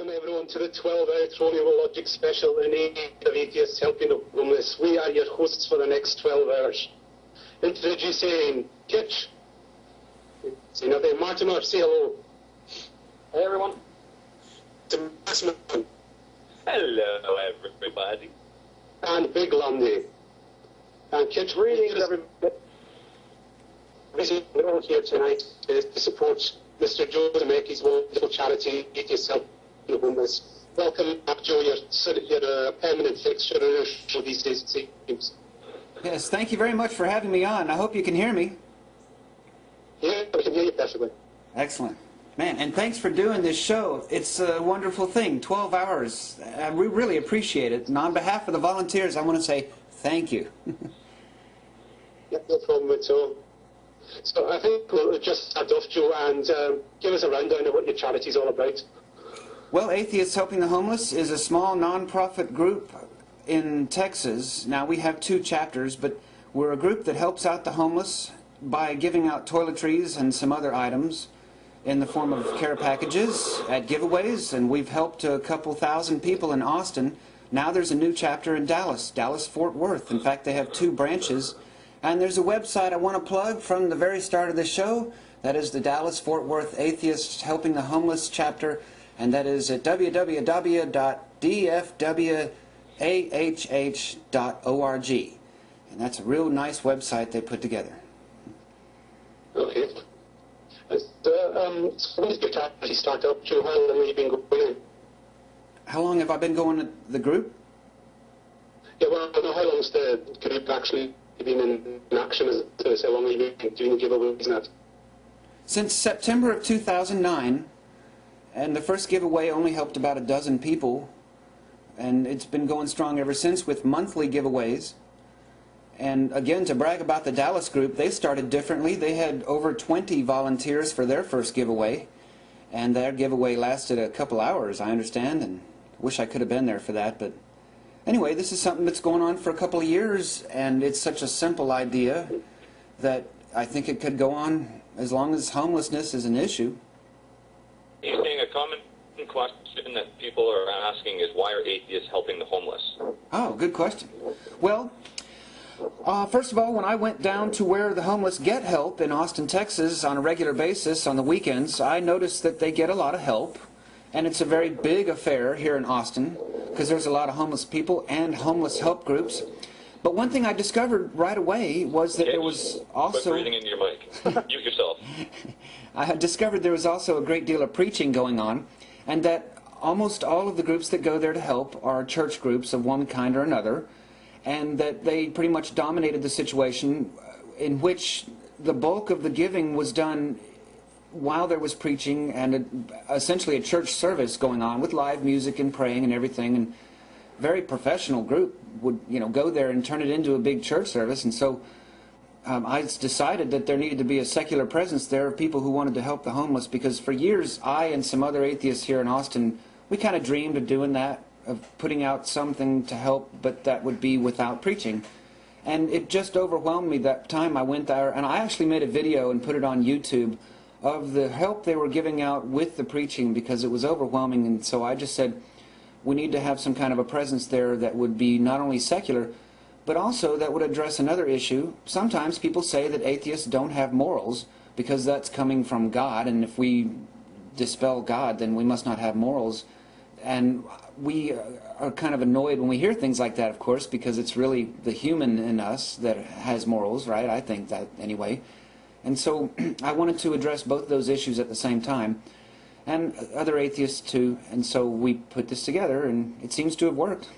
welcome everyone to the 12-hour Troneologic special in aid of atheists helping the homeless. We are your hosts for the next 12 hours. Introducing Kitch. Say nothing. Martin, or say hello. Hey everyone. Dominique. Hello everybody. And BigLundi. And Kitch, Greetings everybody. We're all here tonight to support Mr. Joe Zamecki's wonderful charity, Atheists Helping the Homeless. Welcome back, Joe. You're a permanent fixture on our show these days, it seems. Yes, thank you very much for having me on. I hope you can hear me. Yeah, I can hear you perfectly. Excellent. Man, and thanks for doing this show. It's a wonderful thing, 12 hours. We really appreciate it. And on behalf of the volunteers, I want to say thank you. Yeah, no problem at all. So I think we'll just start off, Joe, and give us a rundown of what your charity's all about. Well, Atheists Helping the Homeless is a small non-profit group in Texas. Now, we have 2 chapters, but we're a group that helps out the homeless by giving out toiletries and some other items in the form of care packages at giveaways, and we've helped a couple thousand people in Austin. Now there's a new chapter in Dallas, Fort Worth. In fact, they have 2 branches. And there's a website I want to plug from the very start of the show. That is the Dallas-Fort Worth Atheists Helping the Homeless chapter, and that is at www.dfwahh.org. And that's a real nice website they put together. Okay. So when did your charity start up, Joe? How long have you been going? How long have I been going to the group? Yeah, well, I don't know how long's the group actually been in action, as how long have you been doing the giveaways and that? Since September of 2009, and the first giveaway only helped about a dozen people, and it's been going strong ever since with monthly giveaways. And again, to brag about the Dallas group, they started differently. They had over 20 volunteers for their first giveaway, and their giveaway lasted a couple hours, I understand, and wish I could have been there for that, but anyway, this is something that's going on for a couple of years, and it's such a simple idea that I think it could go on as long as homelessness is an issue. You think a common question that people are asking is, why are atheists helping the homeless? Oh, good question. Well, first of all, when I went down to where the homeless get help in Austin, Texas on a regular basis on the weekends, I noticed that they get a lot of help, and it's a very big affair here in Austin, because there's a lot of homeless people and homeless help groups. But one thing I discovered right away was that there was also... Quit breathing into your mic. Mute yourself. I had discovered there was also a great deal of preaching going on, and that almost all of the groups that go there to help are church groups of one kind or another, and that they pretty much dominated the situation in which the bulk of the giving was done while there was preaching and essentially a church service going on with live music and praying and everything, and a very professional group would, you know, go there and turn it into a big church service. And so I decided that there needed to be a secular presence there of people who wanted to help the homeless, because for years I and some other atheists here in Austin, we kind of dreamed of doing that, of putting out something to help, but that would be without preaching. And it just overwhelmed me that time I went there, and I actually made a video and put it on YouTube of the help they were giving out with the preaching, because it was overwhelming. And so I just said, we need to have some kind of a presence there that would be not only secular, but also that would address another issue. Sometimes people say that atheists don't have morals because that's coming from God, and if we dispel God, then we must not have morals. And we are kind of annoyed when we hear things like that, of course, because it's really the human in us that has morals, right? I think that anyway. And so I wanted to address both those issues at the same time, and other atheists too, and so we put this together, and it seems to have worked.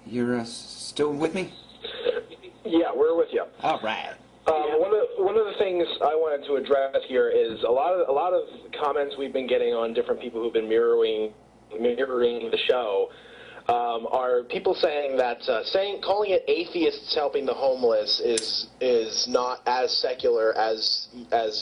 You're still with me? Yeah, we're with you. All right. One of the things I wanted to address here is a lot of comments we've been getting on different people who've been mirroring the show. Are people saying that calling it atheists helping the homeless is not as secular as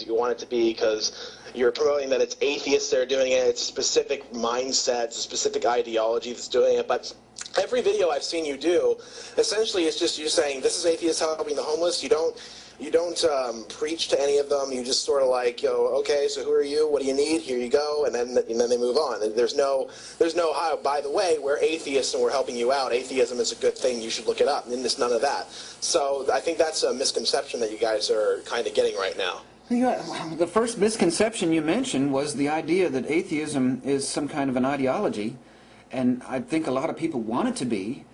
you want it to be, because you're promoting that it's atheists that are doing it, it's a specific mindset, it's a specific ideology that's doing it. But every video I've seen you do, essentially it's just you saying this is atheists helping the homeless. You don't you don't preach to any of them. You just sort of like, okay, so who are you? What do you need? Here you go, and then they move on. And there's no how. By the way, we're atheists and we're helping you out. Atheism is a good thing. You should look it up. And there's none of that. So I think that's a misconception that you guys are kind of getting right now. Yeah, the first misconception you mentioned was the idea that atheism is some kind of an ideology, and I think a lot of people want it to be.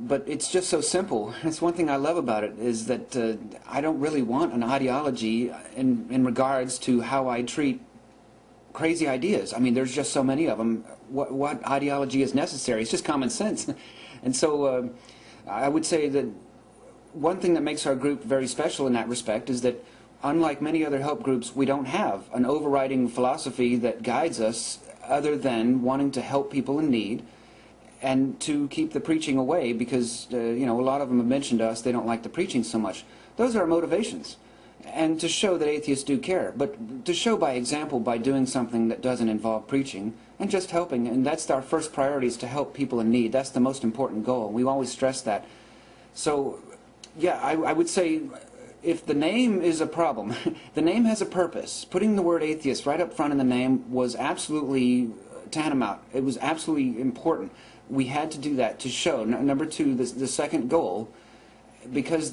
But it's just so simple. That's one thing I love about it, is that I don't really want an ideology in regards to how I treat crazy ideas. I mean, there's just so many of them. What ideology is necessary? It's just common sense. And so I would say that one thing that makes our group very special in that respect is that, unlike many other help groups, we don't have an overriding philosophy that guides us other than wanting to help people in need and to keep the preaching away, because you know, a lot of them have mentioned to us they don't like the preaching so much. Those are our motivations, and to show that atheists do care, but to show by example, by doing something that doesn't involve preaching and just helping. And that's our first priority, is to help people in need. That's the most important goal. We always stress that. So yeah, I would say, if the name is a problem, the name has a purpose. Putting the word atheist right up front in the name was absolutely tantamount. It was absolutely important. We had to do that to show. Number two, the second goal, because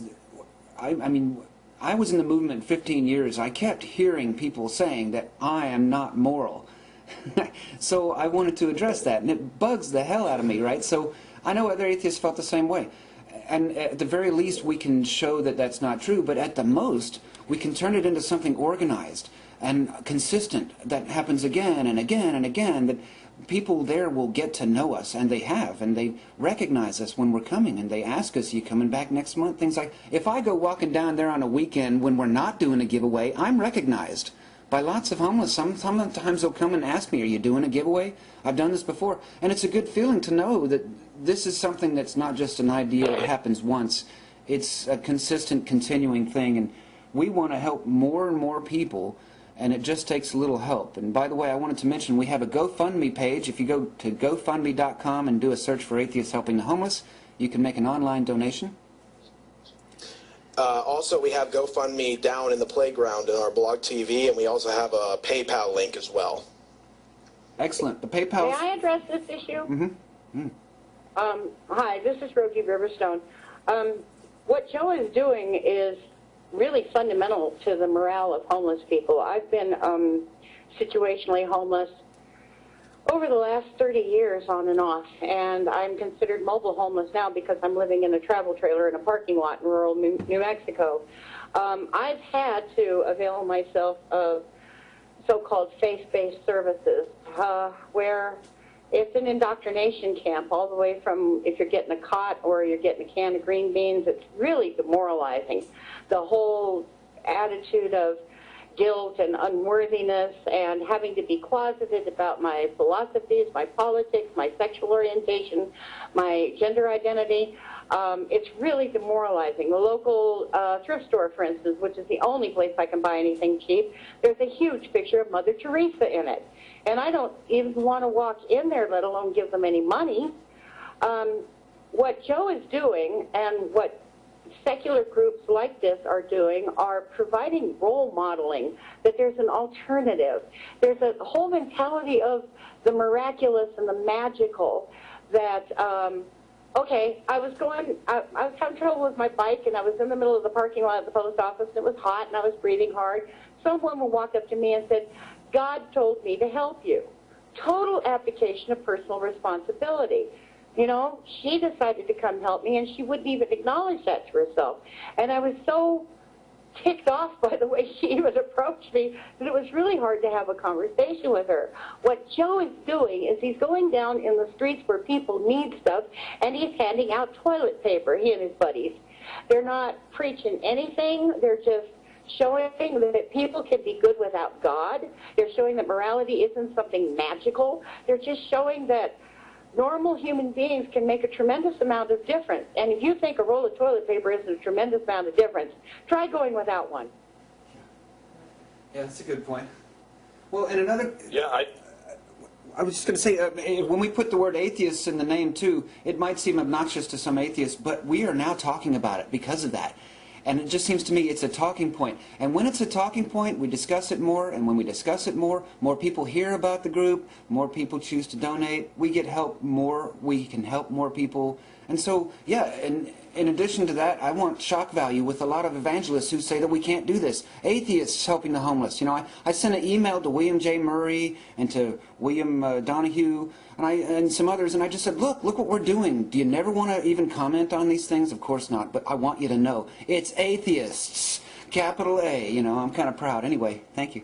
I mean, I was in the movement 15 years. I kept hearing people saying that I am not moral. So I wanted to address that, and it bugs the hell out of me, right? So I know other atheists felt the same way. And at the very least, we can show that that's not true, but at the most, we can turn it into something organized and consistent that happens again and again and again, that people there will get to know us, and they have, and they recognize us when we're coming, and they ask us, you coming back next month? Things like, if I go walking down there on a weekend when we're not doing a giveaway, I'm recognized by lots of homeless. Sometimes they'll come and ask me, are you doing a giveaway? I've done this before. And it's a good feeling to know that this is something that's not just an idea that happens once. It's a consistent, continuing thing, and we want to help more and more people, and it just takes a little help. And by the way, I wanted to mention we have a GoFundMe page. If you go to GoFundMe.com and do a search for Atheists Helping the Homeless, you can make an online donation. Also, we have GoFundMe down in the playground in our blog TV, and we also have a PayPal link as well. Excellent. The PayPal. May I address this issue? Mm-hmm. Hi, this is Rogie Riverstone. What Joe is doing is really fundamental to the morale of homeless people. I've been situationally homeless over the last 30 years on and off, and I'm considered mobile homeless now because I'm living in a travel trailer in a parking lot in rural New Mexico. I've had to avail myself of so-called faith-based services, where it's an indoctrination camp, all the way from if you're getting a cot or you're getting a can of green beans. It's really demoralizing. The whole attitude of guilt and unworthiness and having to be closeted about my philosophies, my politics, my sexual orientation, my gender identity. It's really demoralizing. The local thrift store, for instance, which is the only place I can buy anything cheap, there's a huge picture of Mother Teresa in it. And I don't even want to walk in there, let alone give them any money. What Joe is doing, and what secular groups like this are doing, are providing role modeling, that there's an alternative. There's a whole mentality of the miraculous and the magical that, okay, I was having trouble with my bike, and I was in the middle of the parking lot at the post office, and it was hot, and I was breathing hard. Someone will walk up to me and said, God told me to help you. Total abdication of personal responsibility. You know, she decided to come help me, and she wouldn't even acknowledge that to herself. And I was so ticked off by the way she even approached me that it was really hard to have a conversation with her. What Joe is doing is he's going down in the streets where people need stuff, and he's handing out toilet paper, he and his buddies. They're not preaching anything. They're just showing that people can be good without God. They're showing that morality isn't something magical. They're just showing that normal human beings can make a tremendous amount of difference. And if you think a roll of toilet paper isn't a tremendous amount of difference, try going without one. Yeah, that's a good point. Well, and another... Yeah, I was just going to say, when we put the word atheists in the name, too, it might seem obnoxious to some atheists, but we are now talking about it because of that. And it just seems to me it's a talking point. And when it's a talking point, we discuss it more, and when we discuss it more people hear about the group, more people choose to donate, we get help more, we can help more people. And so, yeah, and in addition to that, I want shock value with a lot of evangelists who say that we can't do this. Atheists helping the homeless. You know, I sent an email to William J. Murray and to William Donahue and some others, and I just said, look what we're doing. Do you never want to even comment on these things? Of course not, but I want you to know. It's atheists, capital A. You know, I'm kind of proud. Anyway, thank you.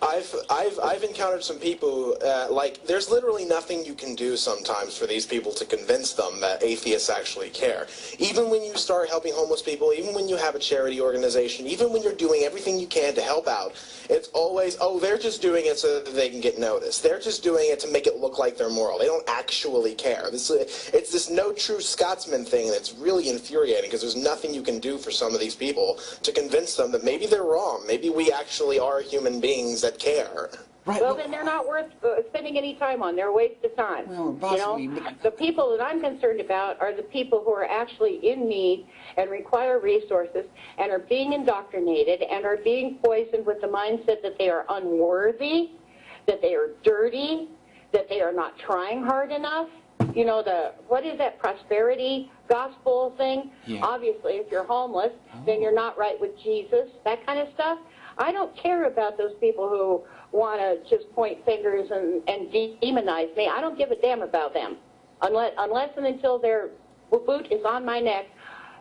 I've encountered some people, like, there's literally nothing you can do sometimes for these people to convince them that atheists actually care. Even when you start helping homeless people, even when you have a charity organization, even when you're doing everything you can to help out, it's always, oh, they're just doing it so that they can get noticed. They're just doing it to make it look like they're moral. They don't actually care. It's this no true Scotsman thing that's really infuriating, because there's nothing you can do for some of these people to convince them that maybe they're wrong. Maybe we actually are human beings that care. Right. Well, then they're not worth spending any time on. They're a waste of time. Well, possibly, you know, the people that I'm concerned about are the people who are actually in need and require resources and are being indoctrinated and are being poisoned with the mindset that they are unworthy, that they are dirty, that they are not trying hard enough. You know, what is that prosperity gospel thing? Yeah. Obviously, if you're homeless, then you're not right with Jesus, that kind of stuff. I don't care about those people who want to just point fingers and demonize me. I don't give a damn about them. Unless and until their boot is on my neck,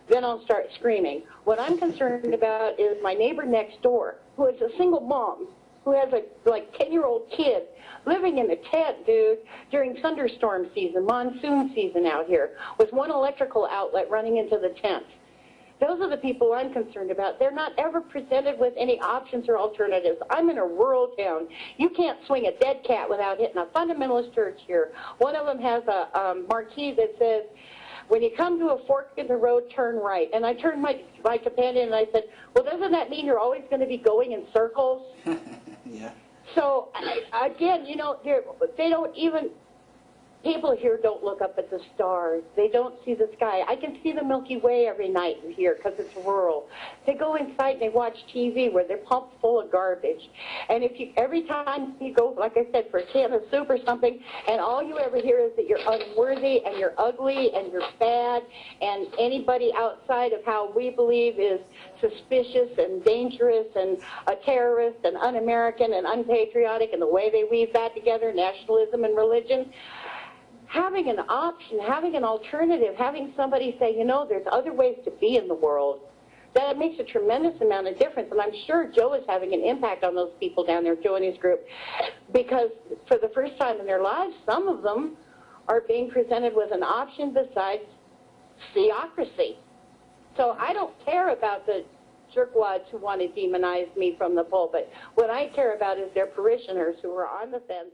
then I'll start screaming. What I'm concerned about is my neighbor next door, who is a single mom, who has a 10-year-old kid living in a tent, dude, during thunderstorm season, monsoon season out here, with one electrical outlet running into the tent. Those are the people I'm concerned about. They're not ever presented with any options or alternatives. I'm in a rural town. You can't swing a dead cat without hitting a fundamentalist church here. One of them has a marquee that says, when you come to a fork in the road, turn right. And I turned my companion and I said, well, doesn't that mean you're always going to be going in circles? Yeah. So, again, you know, they don't even... People here don't look up at the stars. They don't see the sky. I can see the Milky Way every night here because it's rural. They go inside and they watch TV where they're pumped full of garbage. And every time you go, like I said, for a can of soup or something, and all you ever hear is that you're unworthy and you're ugly and you're bad, and anybody outside of how we believe is suspicious and dangerous and a terrorist and un-American and unpatriotic, and the way they weave that together, nationalism and religion. Having an option, having an alternative, having somebody say, you know, there's other ways to be in the world, that makes a tremendous amount of difference. And I'm sure Joe is having an impact on those people down there, Joe and his group, because for the first time in their lives, some of them are being presented with an option besides theocracy. So I don't care about the jerkwads who want to demonize me from the pulpit. What I care about is their parishioners who are on the fence